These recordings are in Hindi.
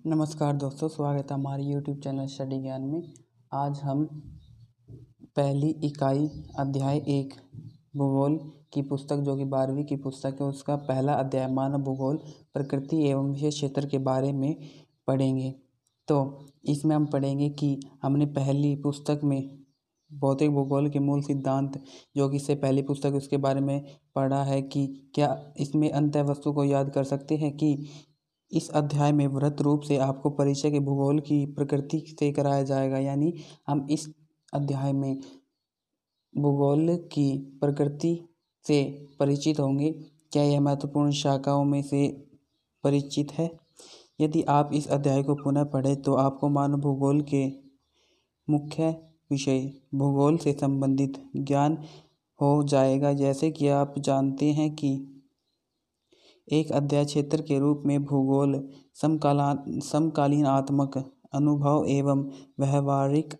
नमस्कार दोस्तों, स्वागत है हमारे YouTube चैनल स्टडी ज्ञान में। आज हम पहली इकाई अध्याय 1 भूगोल की पुस्तक जो कि 12वीं की पुस्तक है, उसका पहला अध्याय मानव भूगोल प्रकृति एवं विशेष क्षेत्र के बारे में पढ़ेंगे। तो इसमें हम पढ़ेंगे कि हमने पहली पुस्तक में भौतिक भूगोल के मूल सिद्धांत जो कि इससे पहली पुस्तक उसके बारे में पढ़ा है कि क्या इसमें अंतः वस्तु को याद कर सकते हैं कि इस अध्याय में वृहत रूप से आपको परिचय के भूगोल की प्रकृति से कराया जाएगा। यानी हम इस अध्याय में भूगोल की प्रकृति से परिचित होंगे। क्या यह महत्वपूर्ण शाखाओं में से परिचित है? यदि आप इस अध्याय को पुनः पढ़ें तो आपको मानव भूगोल के मुख्य विषय भूगोल से संबंधित ज्ञान हो जाएगा। जैसे कि आप जानते हैं कि एक अध्ययन क्षेत्र के रूप में भूगोल समकालीनात्मक अनुभव एवं व्यवहारिक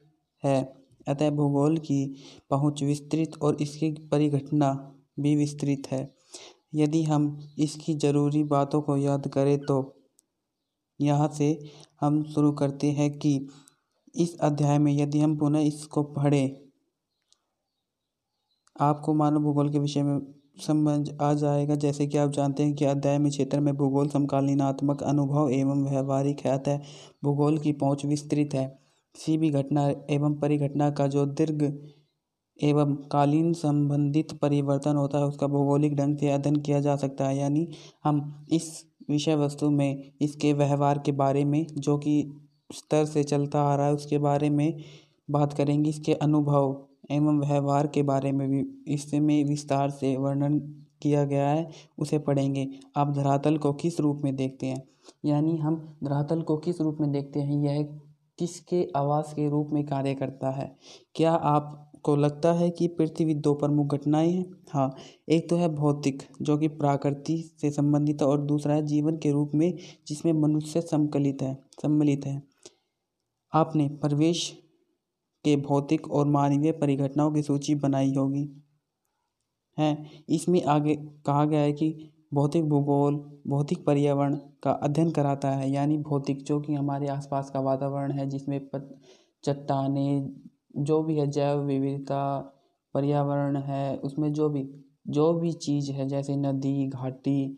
है। अतः भूगोल की पहुंच विस्तृत और इसकी परिघटना भी विस्तृत है। यदि हम इसकी जरूरी बातों को याद करें तो यहाँ से हम शुरू करते हैं कि इस अध्याय में यदि हम पुनः इसको पढ़ें, आपको मानव भूगोल के विषय में समझ आ जाएगा। जैसे कि आप जानते हैं कि अध्याय में क्षेत्र में भूगोल समकालीनात्मक अनुभव एवं व्यवहारिक है। अतः भूगोल की पहुंच विस्तृत है। किसी भी घटना एवं परिघटना का जो दीर्घ एवं कालीन संबंधित परिवर्तन होता है उसका भौगोलिक ढंग से अध्ययन किया जा सकता है। यानी हम इस विषय वस्तु में इसके व्यवहार के बारे में जो कि स्तर से चलता आ रहा है उसके बारे में बात करेंगे। इसके अनुभव एवं व्यवहार के बारे में भी इसमें विस्तार से वर्णन किया गया है, उसे पढ़ेंगे। आप धरातल को किस रूप में देखते हैं? यानी हम धरातल को किस रूप में देखते हैं, यह किसके आवास के रूप में कार्य करता है? क्या आपको लगता है कि पृथ्वी दो प्रमुख घटनाएं हैं? हाँ, एक तो है भौतिक जो कि प्रकृति से संबंधित है और दूसरा है जीवन के रूप में जिसमें मनुष्य सम्मिलित है। आपने परिवेश के भौतिक और मानवीय परिघटनाओं की सूची बनाई होगी है। इसमें आगे कहा गया है कि भौतिक भूगोल भौतिक पर्यावरण का अध्ययन कराता है। यानी भौतिक जो कि हमारे आसपास का वातावरण है, जिसमें चट्टानें जो भी है, जैव विविधता पर्यावरण है, उसमें जो भी चीज़ है जैसे नदी, घाटी,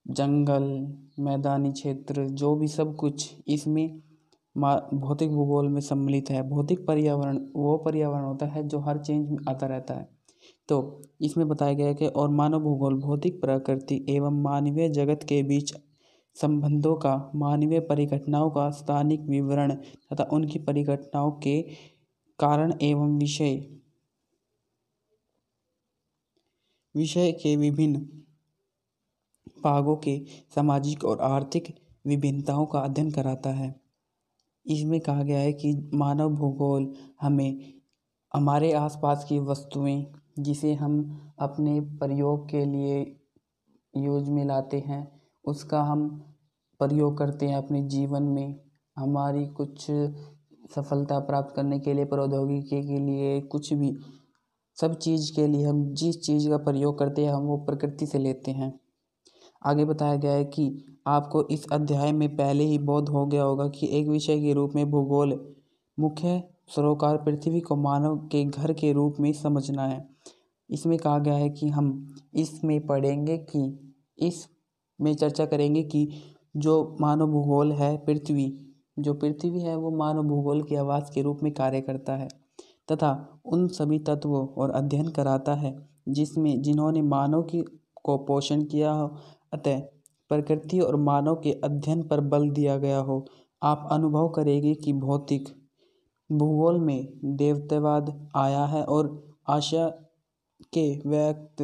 जंगल, मैदानी क्षेत्र, जो भी सब कुछ इसमें भौतिक भूगोल में सम्मिलित है। भौतिक पर्यावरण वो पर्यावरण होता है जो हर चेंज में आता रहता है। तो इसमें बताया गया है कि और मानव भूगोल भौतिक प्रकृति एवं मानवीय जगत के बीच संबंधों का, मानवीय परिघटनाओं का स्थानिक विवरण तथा उनकी परिघटनाओं के कारण एवं विषय के विभिन्न भागों के सामाजिक और आर्थिक विभिन्नताओं का अध्ययन कराता है। इसमें कहा गया है कि मानव भूगोल हमें हमारे आसपास की वस्तुएं जिसे हम अपने प्रयोग के लिए यूज में लाते हैं उसका हम प्रयोग करते हैं अपने जीवन में। हमारी कुछ सफलता प्राप्त करने के लिए, प्रौद्योगिकी के लिए, कुछ भी सब चीज़ के लिए हम जिस चीज़ का प्रयोग करते हैं हम वो प्रकृति से लेते हैं। आगे बताया गया है कि आपको इस अध्याय में पहले ही बोध हो गया होगा कि एक विषय के रूप में भूगोल मुख्य सरोकार पृथ्वी को मानव के घर के रूप में समझना है। इसमें कहा गया है कि हम इसमें पढ़ेंगे कि इसमें चर्चा करेंगे कि जो मानव भूगोल है, पृथ्वी है वो मानव भूगोल के आवास के रूप में कार्य करता है तथा उन सभी तत्वों और अध्ययन कराता है जिन्होंने मानव को पोषण किया हो। अतः प्रकृति और मानव के अध्ययन पर बल दिया गया हो। आप अनुभव करेंगे कि भौतिक भूगोल में देवतावाद आया है और आशा के व्यक्त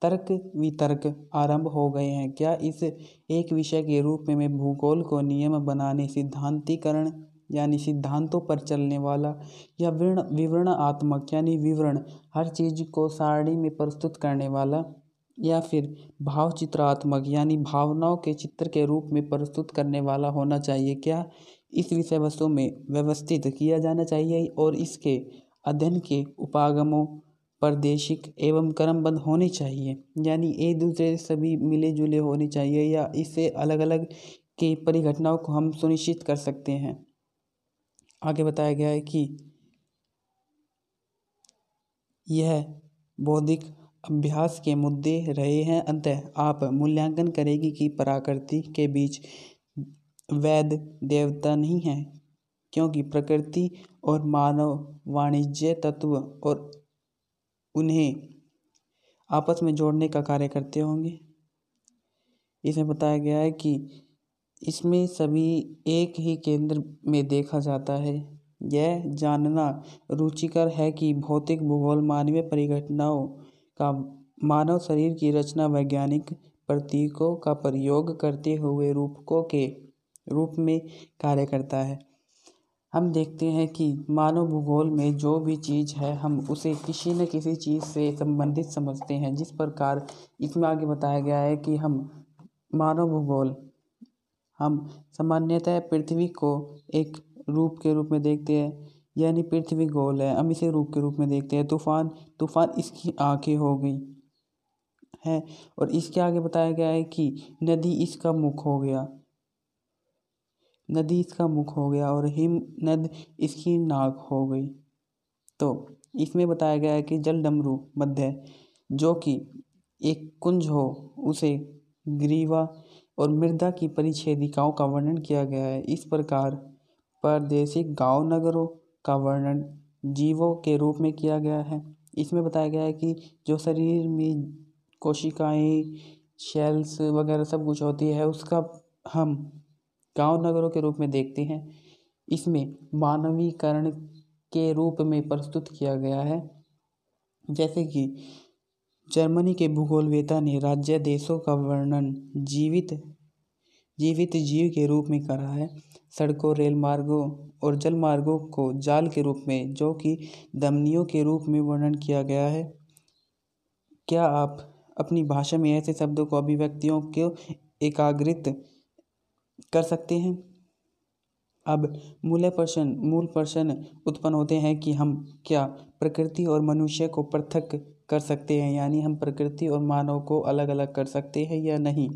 तर्क वितर्क आरंभ हो गए हैं। क्या इस एक विषय के रूप में भूगोल को नियम बनाने, सिद्धांतीकरण यानी सिद्धांतों पर चलने वाला, या विवरणात्मक यानी विवरण हर चीज़ को सारणी में प्रस्तुत करने वाला, या फिर भाव चित्रात्मक यानी भावनाओं के चित्र के रूप में प्रस्तुत करने वाला होना चाहिए? क्या इस विषय वस्तु में व्यवस्थित किया जाना चाहिए और इसके अध्ययन के उपागमों प्रादेशिक एवं क्रमबद्ध होने चाहिए? यानी एक दूसरे से सभी मिले जुले होने चाहिए या इससे अलग अलग की परिघटनाओं को हम सुनिश्चित कर सकते हैं। आगे बताया गया है कि यह बौद्धिक अभ्यास के मुद्दे रहे हैं। अंततः आप मूल्यांकन करेंगे कि प्रकृति के बीच वैध देवता नहीं है, क्योंकि प्रकृति और मानव वाणिज्य तत्व और उन्हें आपस में जोड़ने का कार्य करते होंगे। इसमें बताया गया है कि इसमें सभी एक ही केंद्र में देखा जाता है। यह जानना रुचिकर है कि भौतिक भूगोल मानवीय परिघटनाओं का मानव शरीर की रचना वैज्ञानिक प्रतीकों का प्रयोग करते हुए रूपकों के रूप में कार्य करता है। हम देखते हैं कि मानव भूगोल में जो भी चीज़ है हम उसे किसी न किसी चीज़ से संबंधित समझते हैं। जिस प्रकार इसमें आगे बताया गया है कि हम मानव भूगोल हम सामान्यतः पृथ्वी को एक रूप के रूप में देखते हैं, यानी पृथ्वी गोल है, हम इसे रूप के रूप में देखते हैं। तूफान इसकी आंखें हो गई है, और इसके आगे बताया गया है कि नदी इसका मुख हो गया, और हिमनद इसकी नाक हो गई। तो इसमें बताया गया है कि जलडमरू मध्य जो कि एक कुंज हो उसे ग्रीवा और मृदा की परिच्छेदिकाओं का वर्णन किया गया है। इस प्रकार प्रादेशिक गांव नगरों का वर्णन जीवों के रूप में किया गया है। इसमें बताया गया है कि जो शरीर में कोशिकाएं, सेल्स वगैरह सब कुछ होती है उसका हम गांव नगरों के रूप में देखते हैं। इसमें मानवीकरण के रूप में प्रस्तुत किया गया है। जैसे कि जर्मनी के भूगोलवेत्ता ने राज्य देशों का वर्णन जीवित जीव के रूप में करा है। सड़कों, रेल मार्गों और जल मार्गों को जाल के रूप में, जो कि धमनियों के रूप में वर्णन किया गया है। क्या आप अपनी भाषा में ऐसे शब्दों को, अभिव्यक्तियों को एकाग्रित कर सकते हैं? अब मूल प्रश्न उत्पन्न होते हैं कि हम क्या प्रकृति और मनुष्य को पृथक कर सकते हैं, यानी हम प्रकृति और मानव को अलग अलग कर सकते हैं या नहीं।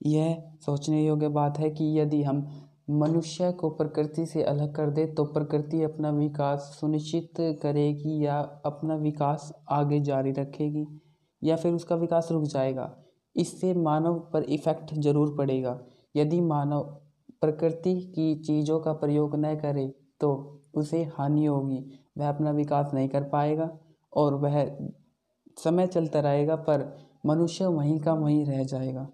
यह सोचने योग्य बात है कि यदि हम मनुष्य को प्रकृति से अलग कर दे तो प्रकृति अपना विकास सुनिश्चित करेगी या अपना विकास आगे जारी रखेगी, या फिर उसका विकास रुक जाएगा। इससे मानव पर इफेक्ट जरूर पड़ेगा। यदि मानव प्रकृति की चीज़ों का प्रयोग न करे तो उसे हानि होगी, वह अपना विकास नहीं कर पाएगा और वह समय चलता रहेगा पर मनुष्य वहीं का वहीं रह जाएगा।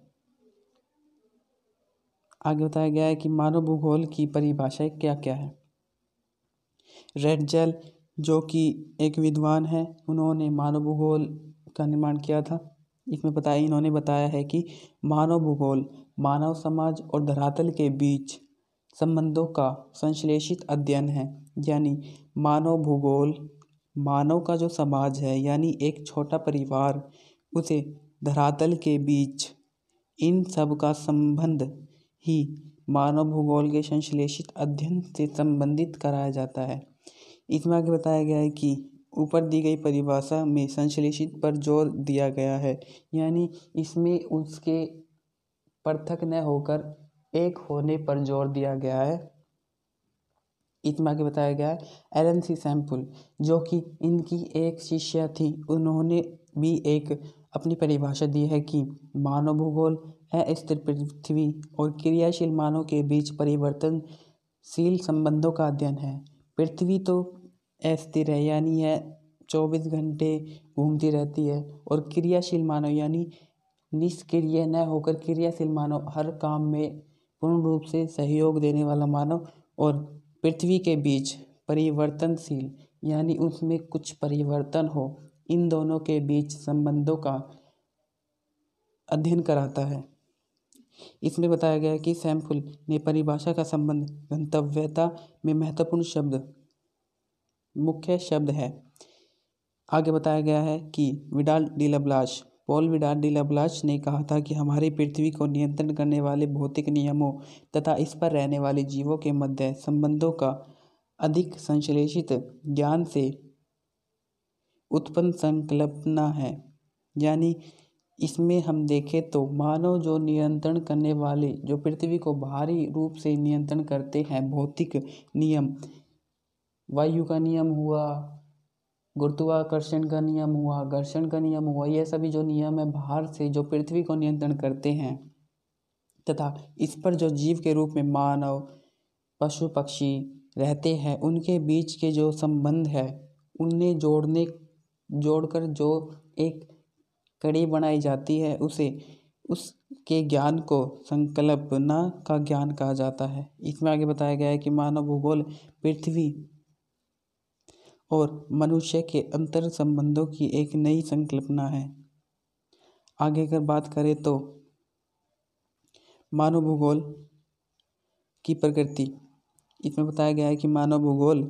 आगे बताया गया है कि मानव भूगोल की परिभाषाएं क्या क्या है। रेडजेल जो कि एक विद्वान है, उन्होंने मानव भूगोल का निर्माण किया था। इन्होंने बताया है कि मानव भूगोल मानव समाज और धरातल के बीच संबंधों का संश्लेषित अध्ययन है। यानी मानव भूगोल मानव का जो समाज है, यानी एक छोटा परिवार, उसे धरातल के बीच इन सब का संबंध ही मानव भूगोल के संश्लेषित अध्ययन से संबंधित कराया जाता है। इसमें आगे बताया गया है कि ऊपर दी गई परिभाषा में संश्लेषित पर जोर दिया गया है, यानी इसमें उसके पृथक न होकर एक होने पर जोर दिया गया है। इसमें आगे बताया गया है एलन सी सैम्पल जो कि इनकी एक शिष्या थी, उन्होंने भी एक अपनी परिभाषा दी है कि मानव भूगोल अस्थिर पृथ्वी और क्रियाशील मानव के बीच परिवर्तनशील संबंधों का अध्ययन है। पृथ्वी तो अस्थिर है, यानी यह 24 घंटे घूमती रहती है, और क्रियाशील मानव यानी निष्क्रिय न होकर क्रियाशील मानव, हर काम में पूर्ण रूप से सहयोग देने वाला मानव, और पृथ्वी के बीच परिवर्तनशील यानी उसमें कुछ परिवर्तन हो, इन दोनों के बीच संबंधों का अध्ययन कराता है। इसमें बताया गया है कि सैम्पल ने परिभाषा का संबंध गंतव्यता में महत्वपूर्ण मुख्य शब्द है। आगे बताया गया है कि पॉल विडाल डी लाब्लाश ने कहा था कि हमारी पृथ्वी को नियंत्रण करने वाले भौतिक नियमों तथा इस पर रहने वाले जीवों के मध्य संबंधों का अधिक संश्लेषित ज्ञान से उत्पन्न संकल्पना है। यानी इसमें हम देखें तो मानव जो नियंत्रण करने वाले, जो पृथ्वी को बाहरी रूप से नियंत्रण करते हैं, भौतिक नियम, वायु का नियम हुआ, गुरुत्वाकर्षण का नियम हुआ, घर्षण का नियम हुआ, ये सभी जो नियम है बाहर से जो पृथ्वी को नियंत्रण करते हैं, तथा इस पर जो जीव के रूप में मानव, पशु पक्षी रहते हैं, उनके बीच के जो संबंध है उन्हें जोड़कर जो एक कड़ी बनाई जाती है, उसके ज्ञान को संकल्पना का ज्ञान कहा जाता है। इसमें आगे बताया गया है कि मानव भूगोल पृथ्वी और मनुष्य के अंतर संबंधों की एक नई संकल्पना है। आगे अगर बात करें तो मानव भूगोल की प्रकृति, इसमें बताया गया है कि मानव भूगोल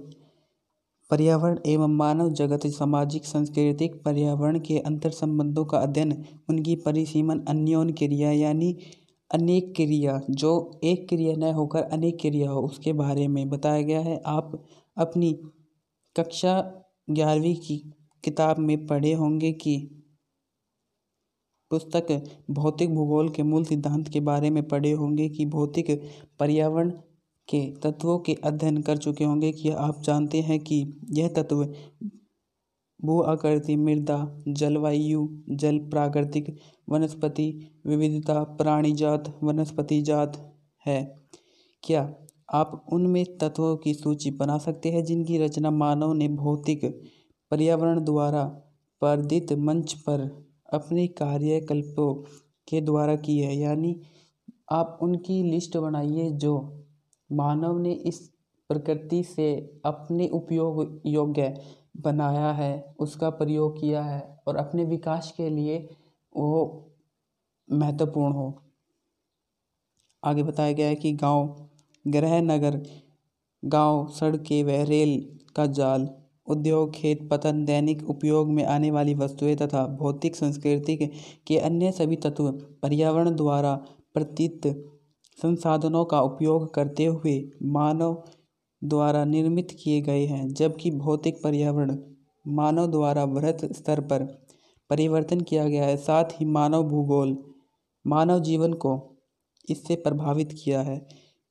पर्यावरण एवं मानव जगत, सामाजिक सांस्कृतिक पर्यावरण के अंतर संबंधों का अध्ययन, उनकी परिसीमन, अन्योन्य क्रिया यानी अनेक क्रिया, जो एक क्रिया न होकर अनेक क्रिया हो, उसके बारे में बताया गया है। आप अपनी कक्षा 11वीं की किताब में पढ़े होंगे कि पुस्तक भौतिक भूगोल के मूल सिद्धांत के बारे में पढ़े होंगे कि भौतिक पर्यावरण के तत्वों के अध्ययन कर चुके होंगे कि आप जानते हैं कि यह तत्व भू आकृति, मृदा, जलवायु, जल, प्राकृतिक वनस्पति विविधता, प्राणी जात, वनस्पति जात है। क्या आप उनमें तत्वों की सूची बना सकते हैं जिनकी रचना मानव ने भौतिक पर्यावरण द्वारा वर्धित मंच पर अपने कार्यकल्पों के द्वारा की है? यानी आप उनकी लिस्ट बनाइए जो मानव ने इस प्रकृति से अपने उपयोग योग्य बनाया है, उसका प्रयोग किया है और अपने विकास के लिए वो महत्वपूर्ण हो। आगे बताया गया है कि गांव, गृह, नगर, गांव, सड़कें व रेल का जाल, उद्योग, खेत, पतन, दैनिक उपयोग में आने वाली वस्तुएं तथा भौतिक संस्कृति के अन्य सभी तत्व पर्यावरण द्वारा प्रतीत संसाधनों का उपयोग करते हुए मानव द्वारा निर्मित किए गए हैं, जबकि भौतिक पर्यावरण मानव द्वारा वृहत स्तर पर परिवर्तन किया गया है। साथ ही मानव भूगोल मानव जीवन को इससे प्रभावित किया है।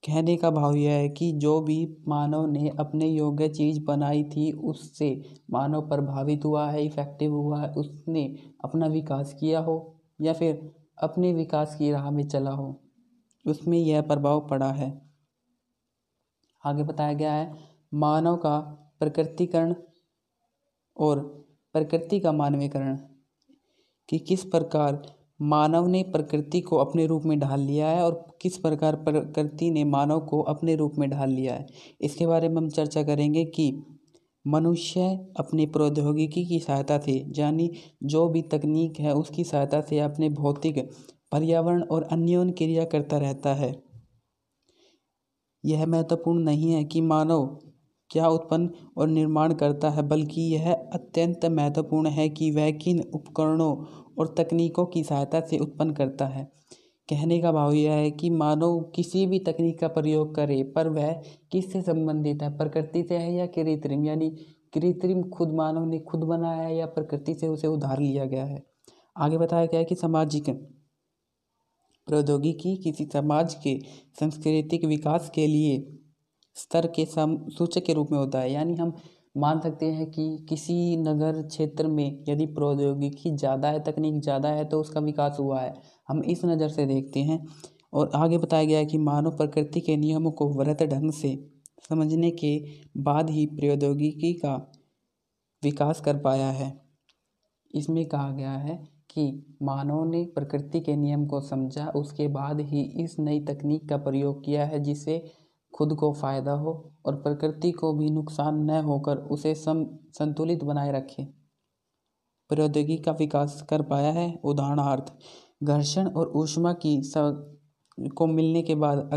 कहने का भाव यह है कि जो भी मानव ने अपने योग्य चीज़ बनाई थी उससे मानव प्रभावित हुआ है, इफेक्टिव हुआ है, उसने अपना विकास किया हो या फिर अपने विकास की राह में चला हो, उसमें यह प्रभाव पड़ा है। आगे बताया गया है मानव का प्रकृतिकरण और प्रकृति का मानवीकरण, कि किस प्रकार मानव ने प्रकृति को अपने रूप में ढाल लिया है और किस प्रकार प्रकृति ने मानव को अपने रूप में ढाल लिया है। इसके बारे में हम चर्चा करेंगे कि मनुष्य अपनी प्रौद्योगिकी की सहायता से, यानी जो भी तकनीक है उसकी सहायता से अपने भौतिक पर्यावरण और अन्योन्य क्रिया करता रहता है। यह महत्वपूर्ण नहीं है कि मानव क्या उत्पन्न और निर्माण करता है, बल्कि यह अत्यंत महत्वपूर्ण है कि वह किन उपकरणों और तकनीकों की सहायता से उत्पन्न करता है। कहने का भाव यह है कि मानव किसी भी तकनीक का प्रयोग करे पर वह किससे संबंधित है, प्रकृति से है या कृत्रिम, यानी कृत्रिम खुद मानव ने खुद बनाया है या प्रकृति से उसे उधार लिया गया है। आगे बताया गया है कि सामाजिक प्रौद्योगिकी किसी समाज के सांस्कृतिक विकास के लिए स्तर के सूचक के रूप में होता है। यानी हम मान सकते हैं कि किसी नगर क्षेत्र में यदि प्रौद्योगिकी ज़्यादा है, तकनीक ज़्यादा है, तो उसका विकास हुआ है, हम इस नज़र से देखते हैं। और आगे बताया गया है कि मानव प्रकृति के नियमों को वृहत ढंग से समझने के बाद ही प्रौद्योगिकी का विकास कर पाया है। इसमें कहा गया है कि मानव ने प्रकृति के नियम को समझा, उसके बाद ही इस नई तकनीक का प्रयोग किया है जिससे खुद को फ़ायदा हो और प्रकृति को भी नुकसान न होकर उसे संतुलित बनाए रखे। प्रौद्योगिकी का विकास कर पाया है। उदाहरणार्थ घर्षण और ऊष्मा को मिलने के बाद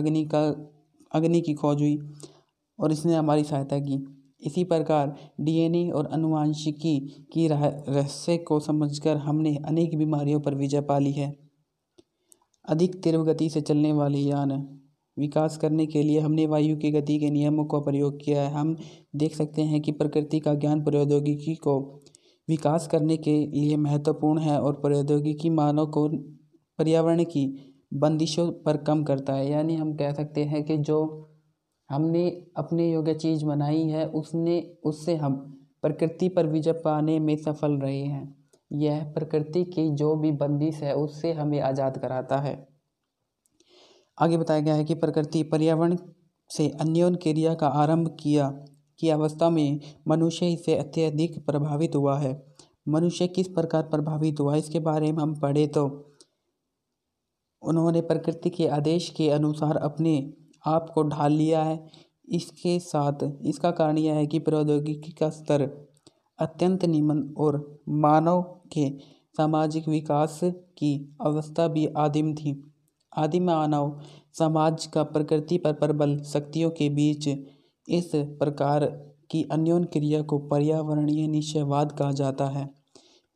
अग्नि की खोज हुई और इसने हमारी सहायता की। इसी प्रकार डीएनए और आनुवंशिकी की रहस्य को समझकर हमने अनेक बीमारियों पर विजय पा ली है। अधिक तीव्र गति से चलने वाले यान विकास करने के लिए हमने वायु की गति के नियमों का प्रयोग किया है। हम देख सकते हैं कि प्रकृति का ज्ञान प्रौद्योगिकी को विकास करने के लिए महत्वपूर्ण है और प्रौद्योगिकी मानव को पर्यावरण की बंदिशों पर कम करता है। यानी हम कह सकते हैं कि जो हमने अपने योग्य चीज़ बनाई है उससे हम प्रकृति पर विजय पाने में सफल रहे हैं। यह प्रकृति की जो भी बंदिश है उससे हमें आज़ाद कराता है। आगे बताया गया है कि प्रकृति पर्यावरण से अन्योन क्रिया का आरंभ किया की अवस्था में मनुष्य इससे अत्यधिक प्रभावित हुआ है। मनुष्य किस प्रकार प्रभावित हुआ इसके बारे में हम पढ़े तो उन्होंने प्रकृति के आदेश के अनुसार अपने आप को ढाल लिया है। इसके साथ इसका कारण यह है कि प्रौद्योगिकी का स्तर अत्यंत निम्न और मानव के सामाजिक विकास की अवस्था भी आदिम थी। आदिम मानव समाज का प्रकृति पर प्रबल शक्तियों के बीच इस प्रकार की अन्योन क्रिया को पर्यावरणीय निश्चयवाद कहा जाता है।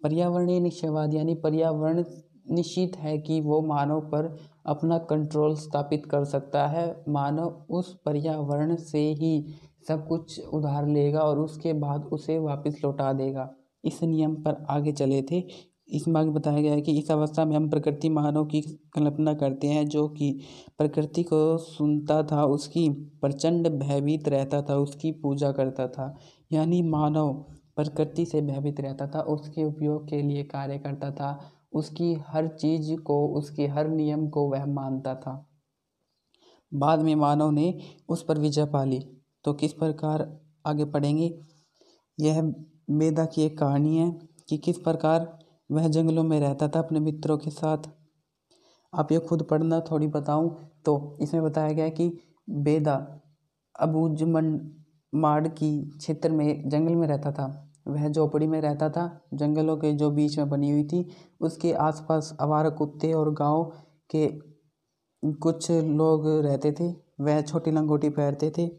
पर्यावरणीय निश्चयवाद यानी पर्यावरण निश्चित है कि वो मानव पर अपना कंट्रोल स्थापित कर सकता है। मानव उस पर्यावरण से ही सब कुछ उधार लेगा और उसके बाद उसे वापस लौटा देगा। इस नियम पर आगे चले थे। इसमें आगे बताया गया है कि इस अवस्था में हम प्रकृति मानव की कल्पना करते हैं जो कि प्रकृति को सुनता था, उसकी प्रचंड भयभीत रहता था, उसकी पूजा करता था। यानी मानव प्रकृति से भयभीत रहता था, उसके उपयोग के लिए कार्य करता था, उसकी हर चीज़ को, उसके हर नियम को वह मानता था। बाद में मानव ने उस पर विजय पा ली। तो किस प्रकार आगे पढ़ेंगे। यह बेदा की एक कहानी है कि किस प्रकार वह जंगलों में रहता था अपने मित्रों के साथ। आप ये खुद पढ़ना, थोड़ी बताऊं तो इसमें बताया गया है कि बेदा अबूजमाड़ की क्षेत्र में जंगल में रहता था। वह झोपड़ी में रहता था, जंगलों के जो बीच में बनी हुई थी। उसके आसपास आवारा कुत्ते और गांव के कुछ लोग रहते थे। वह छोटी लंगोटी पहनते थे,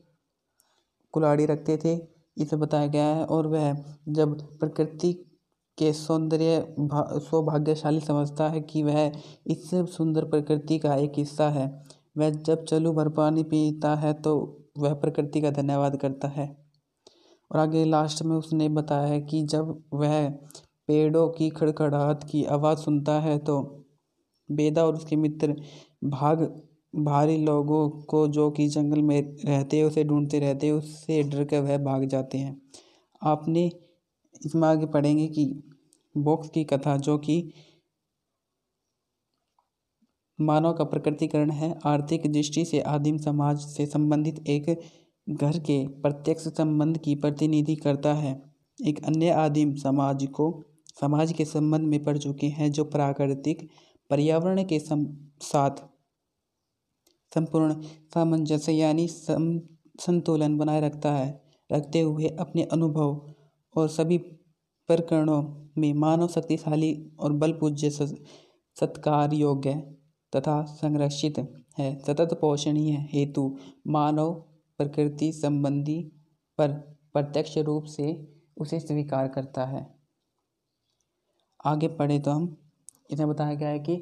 कुल्हाड़ी रखते थे, इसे बताया गया है। और वह जब प्रकृति के सौभाग्यशाली समझता है कि वह इस सुंदर प्रकृति का एक हिस्सा है। वह जब चलू भर पानी पीता है तो वह प्रकृति का धन्यवाद करता है। और आगे लास्ट में उसने बताया है कि जब वह पेड़ों की खड़खड़ाहट की आवाज़ सुनता है तो बेदा और उसके मित्र भारी लोगों को जो कि जंगल में रहते हैं उसे ढूंढते रहते हैं, उससे डर कर वह भाग जाते हैं। आपने इसमें आगे पढ़ेंगे कि बॉक्स की कथा जो कि मानव का प्रकटीकरण है, आर्थिक दृष्टि से आदिम समाज से संबंधित एक घर के प्रत्यक्ष संबंध की प्रतिनिधि करता है। एक अन्य आदिम समाज के संबंध में पढ़ चुके हैं जो प्राकृतिक पर्यावरण के साथ संपूर्ण सामंजस्य यानी संतुलन बनाए रखते हुए अपने अनुभव और सभी प्रकरणों में मानव शक्तिशाली और बल पूज्य, सत्कार योग्य तथा संरक्षित है, सतत पोषणीय हेतु मानव प्रकृति संबंधी पर प्रत्यक्ष रूप से उसे स्वीकार करता है। आगे पढ़े तो हम इसमें बताया गया है कि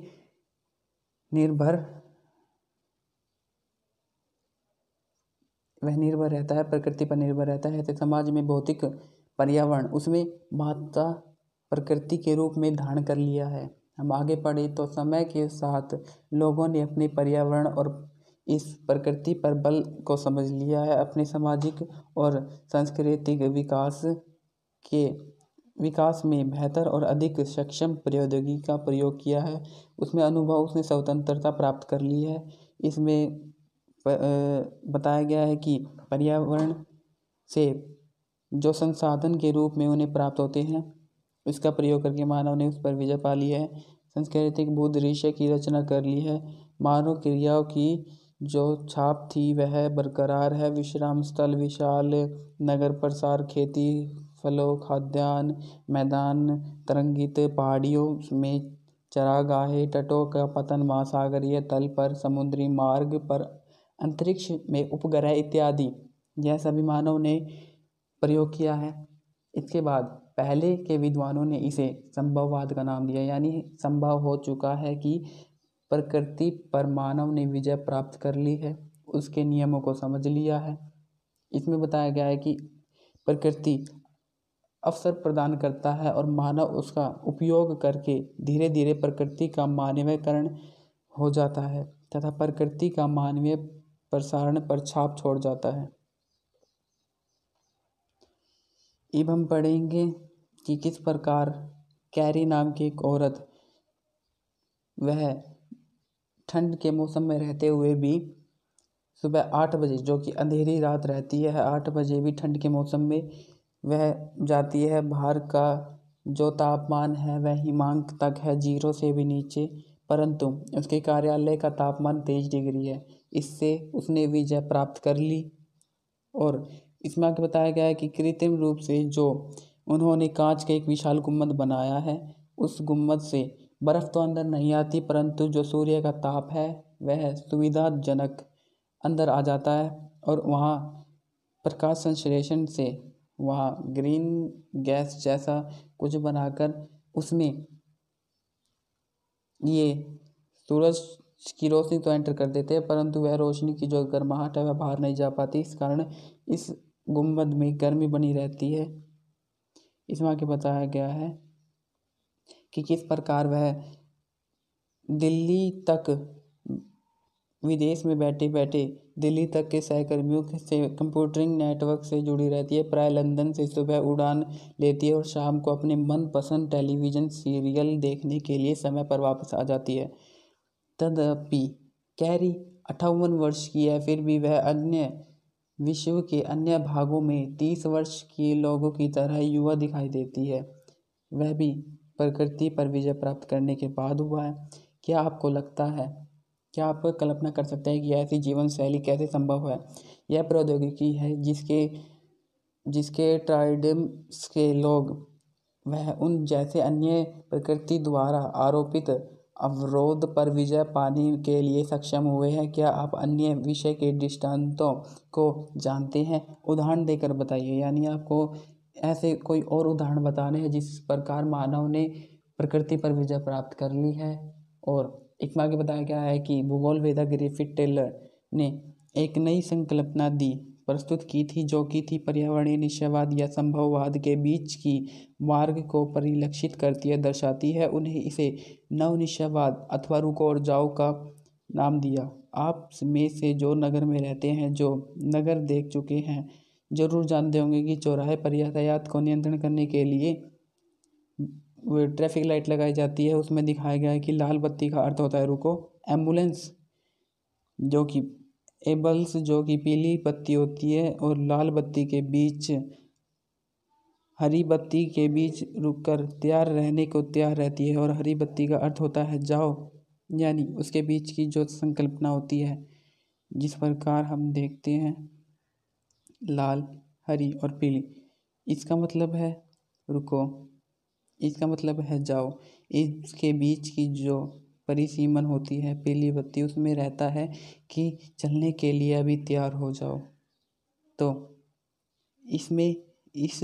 वह निर्भर रहता है, प्रकृति पर निर्भर रहता है। तो समाज में भौतिक पर्यावरण उसमें माता प्रकृति के रूप में धारण कर लिया है। हम आगे पढ़े तो समय के साथ लोगों ने अपने पर्यावरण और इस प्रकृति पर बल को समझ लिया है। अपने सामाजिक और सांस्कृतिक विकास में बेहतर और अधिक सक्षम प्रौद्योगिकी का प्रयोग किया है। उसमें उसने स्वतंत्रता प्राप्त कर ली है। इसमें बताया गया है कि पर्यावरण से जो संसाधन के रूप में उन्हें प्राप्त होते हैं इसका प्रयोग करके मानव ने उस पर विजय पा ली है। सांस्कृतिक भूदृश्य की रचना कर ली है। मानव क्रियाओं की जो छाप थी वह बरकरार है। विश्राम स्थल, विशाल नगर प्रसार, खेती, फलों, खाद्यान्न, मैदान, तरंगित पहाड़ियों में चरागाहें, तटों का पतन, महासागरीय तल पर, समुद्री मार्ग पर, अंतरिक्ष में उपग्रह इत्यादि, यह सभी मानव ने प्रयोग किया है। इसके बाद पहले के विद्वानों ने इसे संभववाद का नाम दिया, यानी संभव हो चुका है कि प्रकृति पर मानव ने विजय प्राप्त कर ली है, उसके नियमों को समझ लिया है। इसमें बताया गया है कि प्रकृति अवसर प्रदान करता है और मानव उसका उपयोग करके धीरे धीरे प्रकृति का मानवीयकरण हो जाता है तथा प्रकृति का मानवीय प्रसारण पर छाप छोड़ जाता है। अब हम पढ़ेंगे कि किस प्रकार कैरी नाम की एक औरत, वह ठंड के मौसम में रहते हुए भी सुबह 8 बजे, जो कि अंधेरी रात रहती है, 8 बजे भी ठंड के मौसम में वह जाती है। बाहर का जो तापमान है वह हिमांक तक है, 0 से भी नीचे, परंतु उसके कार्यालय का तापमान 23 डिग्री है। इससे उसने विजय प्राप्त कर ली। और इसमें आगे बताया गया है कि कृत्रिम रूप से जो उन्होंने कांच का एक विशाल गुम्बद बनाया है, उस गुम्बद से बर्फ तो अंदर नहीं आती, परंतु जो सूर्य का ताप है वह सुविधाजनक अंदर आ जाता है और वहाँ प्रकाश संश्लेषण से वहाँ ग्रीन गैस जैसा कुछ बनाकर उसमें ये सूरज की रोशनी तो एंटर कर देते हैं, परंतु वह रोशनी की जो गर्माहट है वह बाहर नहीं जा पाती। इस कारण इस गुंबद में गर्मी बनी रहती है। इसमें आगे बताया गया है कि किस प्रकार वह दिल्ली तक, विदेश में बैठे बैठे दिल्ली तक के सहकर्मियों से कंप्यूटरिंग नेटवर्क से जुड़ी रहती है। प्राय लंदन से सुबह उड़ान लेती है और शाम को अपने मनपसंद टेलीविज़न सीरियल देखने के लिए समय पर वापस आ जाती है। तदपि कैरी 58 वर्ष की है, फिर भी वह अन्य विश्व के अन्य भागों में 30 वर्ष के लोगों की तरह युवा दिखाई देती है। वह भी प्रकृति पर विजय प्राप्त करने के बाद हुआ है। क्या आपको लगता है, क्या आप कल्पना कर सकते हैं कि ऐसी जीवन शैली कैसे संभव है? यह प्रौद्योगिकी है जिसके ट्राइडेम्स के लोग, वह उन जैसे अन्य प्रकृति द्वारा आरोपित अवरोध पर विजय पाने के लिए सक्षम हुए हैं। क्या आप अन्य विषय के दृष्टांतों को जानते हैं? उदाहरण देकर बताइए, यानी आपको ऐसे कोई और उदाहरण बताने हैं जिस प्रकार मानव ने प्रकृति पर विजय प्राप्त कर ली है। और एक में आगे बताया गया है कि भूगोल वेदा ग्रिफिथ टेलर ने एक नई संकल्पना दी प्रस्तुत की थी, जो कि थी पर्यावरणीय निश्चयवाद या संभववाद के बीच की मार्ग को परिलक्षित करती है, दर्शाती है। उन्हें इसे नव निश्चयवाद अथवा रुको और जाओ का नाम दिया। आप में से जो नगर में रहते हैं, जो नगर देख चुके हैं, जरूर जानते होंगे कि चौराहे पर यातायात को नियंत्रण करने के लिए ट्रैफिक लाइट लगाई जाती है। उसमें दिखाया गया है कि लाल बत्ती का अर्थ होता है रुको। एम्बुलेंस जो कि एबल्स जो कि पीली बत्ती होती है और लाल बत्ती के बीच, हरी बत्ती के बीच रुककर तैयार रहने को तैयार रहती है। और हरी बत्ती का अर्थ होता है जाओ, यानी उसके बीच की जो संकल्पना होती है, जिस प्रकार हम देखते हैं लाल, हरी और पीली, इसका मतलब है रुको, इसका मतलब है जाओ। इसके बीच की जो परिसीमन होती है पीली बत्ती, उसमें रहता है कि चलने के लिए अभी तैयार हो जाओ। तो इसमें इस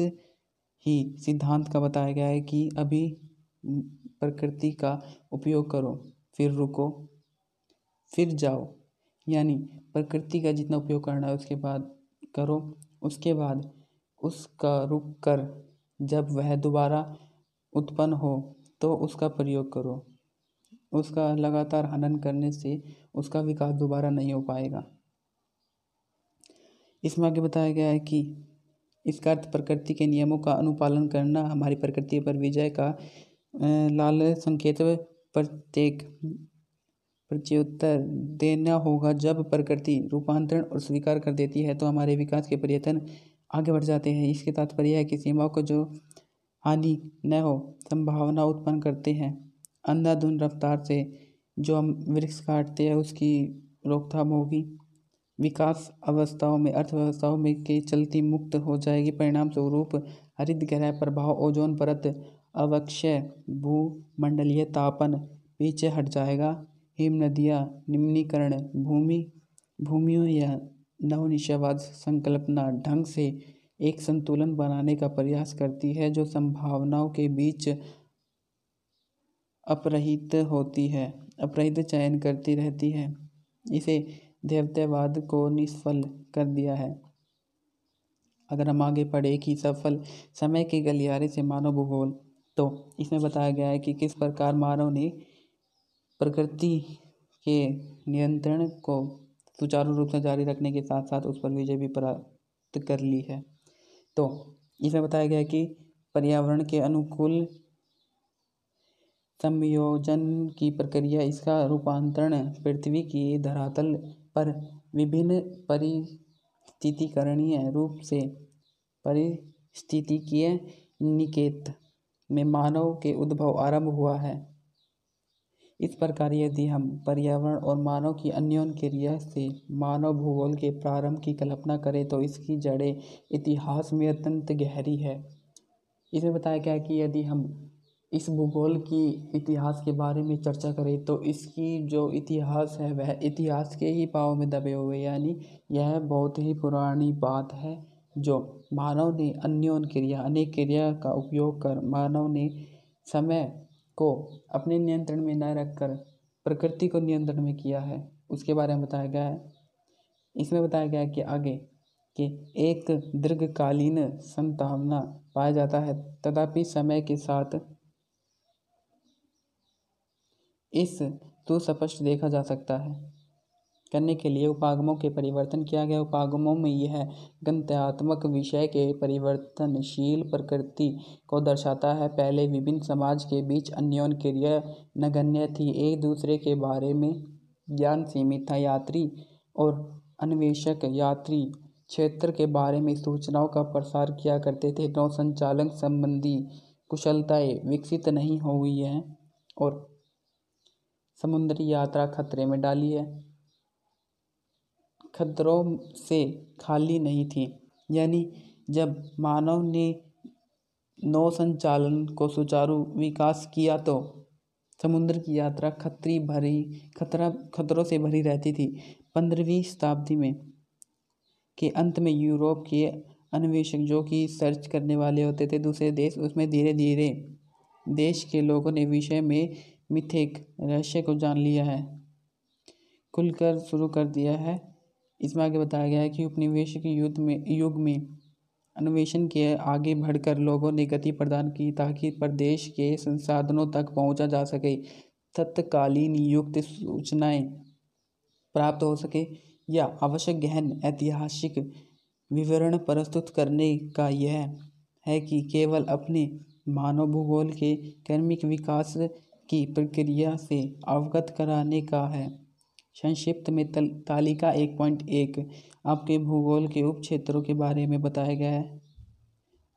ही सिद्धांत का बताया गया है कि अभी प्रकृति का उपयोग करो, फिर रुको, फिर जाओ, यानी प्रकृति का जितना उपयोग करना है उसके बाद करो, उसके बाद उसका रुक कर जब वह दोबारा उत्पन्न हो तो उसका प्रयोग करो। उसका लगातार हनन करने से उसका विकास दोबारा नहीं हो पाएगा। इसमें आगे बताया गया है कि इसका अर्थ प्रकृति के नियमों का अनुपालन करना हमारी प्रकृति पर विजय का लाल संकेत प्रत्येक प्रत्युत्तर देना होगा। जब प्रकृति रूपांतरण और स्वीकार कर देती है तो हमारे विकास के प्रयत्न आगे बढ़ जाते हैं। इसके तात्पर्य है कि सीमाओं को जो हानि न हो संभावना उत्पन्न करते हैं। अंधाधुंध रफ्तार से जो हम वृक्ष काटते हैं उसकी रोकथाम होगी। विकास अवस्थाओं में अर्थव्यवस्थाओं में के चलती मुक्त हो जाएगी। परिणाम स्वरूप हरित गृह प्रभाव, ओजोन परत, अवक्षय, भूमंडलीय तापन पीछे हट जाएगा। हिम नदियाँ निम्नीकरण भूमियों या नवनिश्चयवाद संकल्पना ढंग से एक संतुलन बनाने का प्रयास करती है जो संभावनाओं के बीच अपरहित होती है, अपरहित चयन करती रहती है। इसे देवतावाद को निष्फल कर दिया है। अगर हम आगे पढ़े कि सफल समय के गलियारे से मानव भूगोल, तो इसमें बताया गया है कि किस प्रकार मानव ने प्रकृति के नियंत्रण को सुचारू रूप से जारी रखने के साथ साथ उस पर विजय भी प्राप्त कर ली है। तो इसमें बताया गया है कि पर्यावरण के अनुकूल संयोजन की प्रक्रिया, इसका रूपांतरण पृथ्वी की धरातल पर विभिन्न परिस्थितिकरणीय रूप से पारिस्थितिकीय निकेत में मानव के उद्भव आरंभ हुआ है। इस प्रकार यदि हम पर्यावरण और मानव की अन्योन्य क्रिया से मानव भूगोल के प्रारंभ की कल्पना करें तो इसकी जड़ें इतिहास में अत्यंत गहरी है। इसमें बताया गया है कि यदि हम इस भूगोल की इतिहास के बारे में चर्चा करें तो इसकी जो इतिहास है वह इतिहास के ही पाँव में दबे हुए, यानी यह बहुत ही पुरानी बात है जो मानव ने अन्योन्य क्रिया, अनेक क्रिया का उपयोग कर मानव ने समय को अपने नियंत्रण में न रखकर प्रकृति को नियंत्रण में किया है, उसके बारे में बताया गया है। इसमें बताया गया है कि आगे कि एक दीर्घकालीन संभावना पाया जाता है, तथापि समय के साथ इस सुस्पष्ट देखा जा सकता है। करने के लिए उपागमों के परिवर्तन किया गया। उपागमों में यह गंत्यात्मक विषय के परिवर्तनशील प्रकृति को दर्शाता है। पहले विभिन्न समाज के बीच अन्योन्य क्रिया नगण्य थी, एक दूसरे के बारे में ज्ञान सीमित था। यात्री और अन्वेषक यात्री क्षेत्र के बारे में सूचनाओं का प्रसार किया करते थे। नौ संचालन संबंधी कुशलताएं विकसित नहीं हुई हैं और समुद्री यात्रा खतरे में डाली है, खतरों से खाली नहीं थी। यानी जब मानव ने नौ संचालन को सुचारू विकास किया तो समुद्र की यात्रा खतरों से भरी रहती थी। 15वीं शताब्दी में के अंत में यूरोप के अन्वेषक, जो कि सर्च करने वाले होते थे दूसरे देश, उसमें धीरे धीरे देश के लोगों ने विषय में मिथक रहस्य को जान लिया है, खुलकर शुरू कर दिया है। इसमें आगे बताया गया है कि उपनिवेशिक युग में अन्वेषण के आगे बढ़कर लोगों ने गति प्रदान की ताकि प्रदेश के संसाधनों तक पहुंचा जा सके, तत्कालीन युक्त सूचनाएं प्राप्त हो सके या आवश्यक गहन ऐतिहासिक विवरण प्रस्तुत करने का यह है कि केवल अपने मानव भूगोल के क्रमिक विकास की प्रक्रिया से अवगत कराने का है। संक्षिप्त में तालिका 1.1 आपके भूगोल के उप क्षेत्रों के बारे में बताया गया है।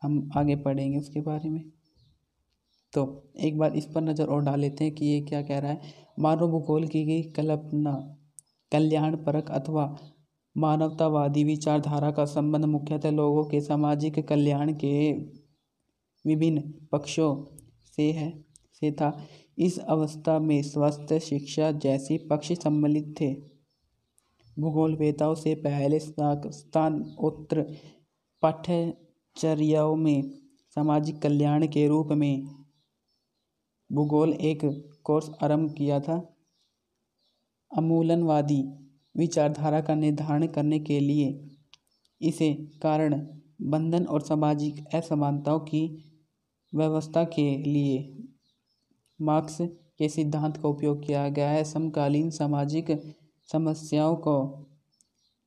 हम आगे पढ़ेंगे उसके बारे में। तो एक बार इस पर नज़र और डाल लेते हैं कि ये क्या कह रहा है। मानव भूगोल की कल्पना कल्याणपरक अथवा मानवतावादी विचारधारा का संबंध मुख्यतः लोगों के सामाजिक कल्याण के विभिन्न पक्षों से था। इस अवस्था में स्वास्थ्य, शिक्षा जैसे पक्ष सम्मिलित थे। भूगोलवेत्ताओं से पहले स्थानोत्तर पाठ्यचर्याओं में सामाजिक कल्याण के रूप में भूगोल एक कोर्स आरंभ किया था। अमूलनवादी विचारधारा का निर्धारण करने के लिए इसे कारण, बंधन और सामाजिक असमानताओं की व्यवस्था के लिए मार्क्स के सिद्धांत का उपयोग किया गया है। समकालीन सामाजिक समस्याओं को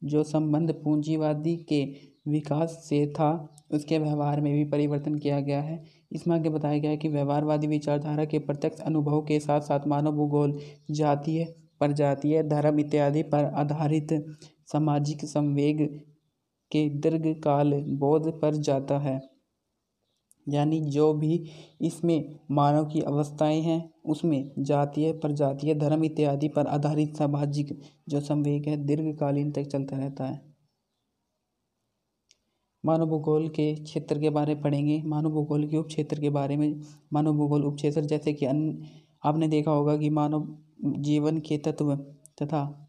जो संबंध पूंजीवादी के विकास से था, उसके व्यवहार में भी परिवर्तन किया गया है। इसमें आगे बताया गया है कि व्यवहारवादी विचारधारा के प्रत्यक्ष अनुभव के साथ साथ मानव भूगोल जातीय, प्रजातीय, धर्म इत्यादि पर आधारित सामाजिक संवेग के दीर्घकाल बोध पर जाता है। यानी जो भी इसमें मानव की अवस्थाएं हैं उसमें जातीय, प्रजातीय, धर्म इत्यादि पर आधारित सामाजिक जो संवेग है दीर्घकालीन तक चलता रहता है। मानव भूगोल के क्षेत्र के बारे में पढ़ेंगे। मानव भूगोल के उप क्षेत्र के बारे में, मानव भूगोल उप क्षेत्र जैसे कि आपने देखा होगा कि मानव जीवन के तत्व तथा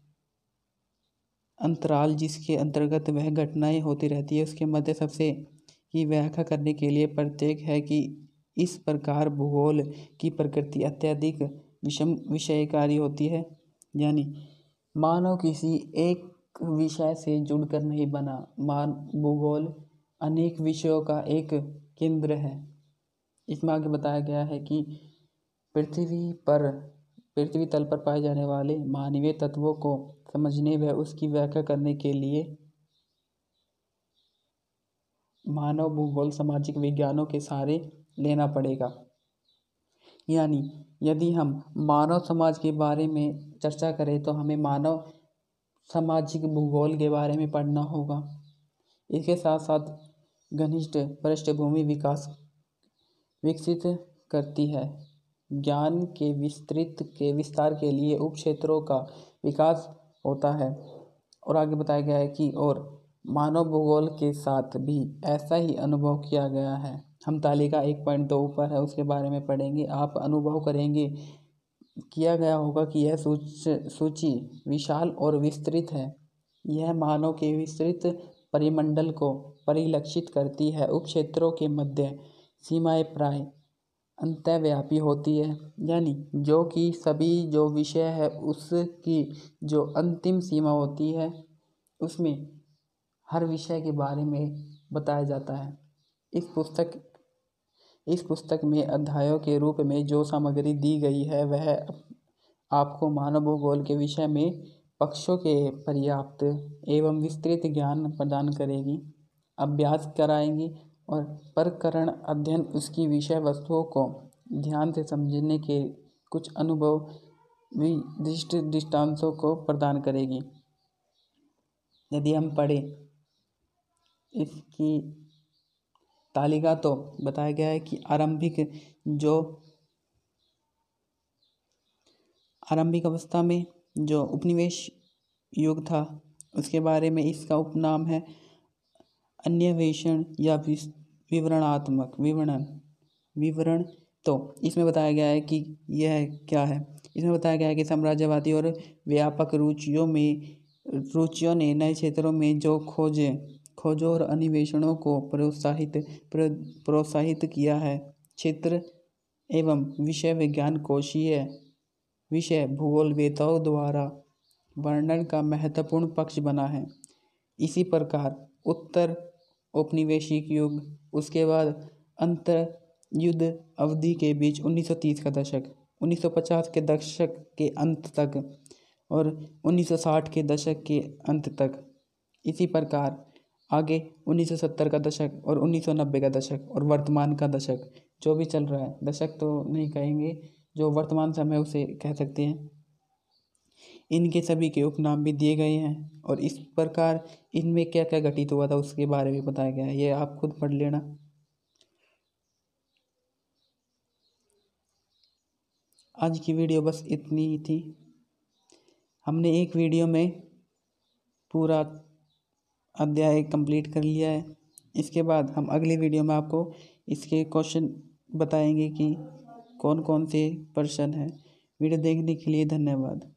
अंतराल जिसके अंतर्गत वह घटनाएं होती रहती है, उसके मध्य सबसे की व्याख्या करने के लिए प्रत्येक है कि इस प्रकार भूगोल की प्रकृति अत्यधिक विषम विषयकारी होती है। यानी मानव किसी एक विषय से जुड़कर नहीं बना। भूगोल अनेक विषयों का एक केंद्र है। इसमें आगे बताया गया है कि पृथ्वी तल पर पाए जाने वाले मानवीय तत्वों को समझने व उसकी व्याख्या करने के लिए मानव भूगोल सामाजिक विज्ञानों के सहारे लेना पड़ेगा। यानी यदि हम मानव समाज के बारे में चर्चा करें तो हमें मानव सामाजिक भूगोल के बारे में पढ़ना होगा। इसके साथ साथ घनिष्ठ पृष्ठभूमि विकसित करती है। ज्ञान के विस्तार के लिए उपक्षेत्रों का विकास होता है। और आगे बताया गया है कि और मानव भूगोल के साथ भी ऐसा ही अनुभव किया गया है। हम तालिका 1.2 ऊपर है उसके बारे में पढ़ेंगे। आप अनुभव करेंगे किया गया होगा कि यह सूची विशाल और विस्तृत है। यह मानव के विस्तृत परिमंडल को परिलक्षित करती है। उपक्षेत्रों के मध्य सीमाएं प्राय अंतर्व्यापी होती है, यानी जो कि सभी जो विषय है उसकी जो अंतिम सीमा होती है उसमें हर विषय के बारे में बताया जाता है। इस पुस्तक में अध्यायों के रूप में जो सामग्री दी गई है वह आपको मानव भूगोल के विषय में पक्षों के पर्याप्त एवं विस्तृत ज्ञान प्रदान करेगी, अभ्यास कराएंगी और प्रकरण अध्ययन उसकी विषय वस्तुओं को ध्यान से समझने के कुछ अनुभव दृष्टांतों को प्रदान करेगी। यदि हम पढ़ें इसकी तालिका तो बताया गया है कि आरंभिक अवस्था में जो उपनिवेश युग था उसके बारे में इसका उपनाम है अन्वेषण या विवरण। तो इसमें बताया गया है कि यह क्या है। इसमें बताया गया है कि साम्राज्यवादी और व्यापक रुचियों ने नए क्षेत्रों में जो खोजों और अन्वेषणों को प्रोत्साहित किया है। क्षेत्र एवं विषय विज्ञान कोशीय विषय भूगोलवेत्ताओं द्वारा वर्णन का महत्वपूर्ण पक्ष बना है। इसी प्रकार उत्तर औपनिवेशिक युग, उसके बाद अंतर युद्ध अवधि के बीच 1930 का दशक, 1950 के दशक के अंत तक और 1960 के दशक के अंत तक, इसी प्रकार आगे 1970 का दशक और 1990 का दशक और वर्तमान का दशक जो भी चल रहा है, दशक तो नहीं कहेंगे, जो वर्तमान समय उसे कह सकते हैं। इनके सभी के उपनाम भी दिए गए हैं और इस प्रकार इनमें क्या क्या घटित हुआ था उसके बारे में बताया गया है। ये आप खुद पढ़ लेना। आज की वीडियो बस इतनी ही थी। हमने एक वीडियो में पूरा अध्याय कंप्लीट कर लिया है। इसके बाद हम अगली वीडियो में आपको इसके क्वेश्चन बताएंगे कि कौन कौन से प्रश्न हैं। वीडियो देखने के लिए धन्यवाद।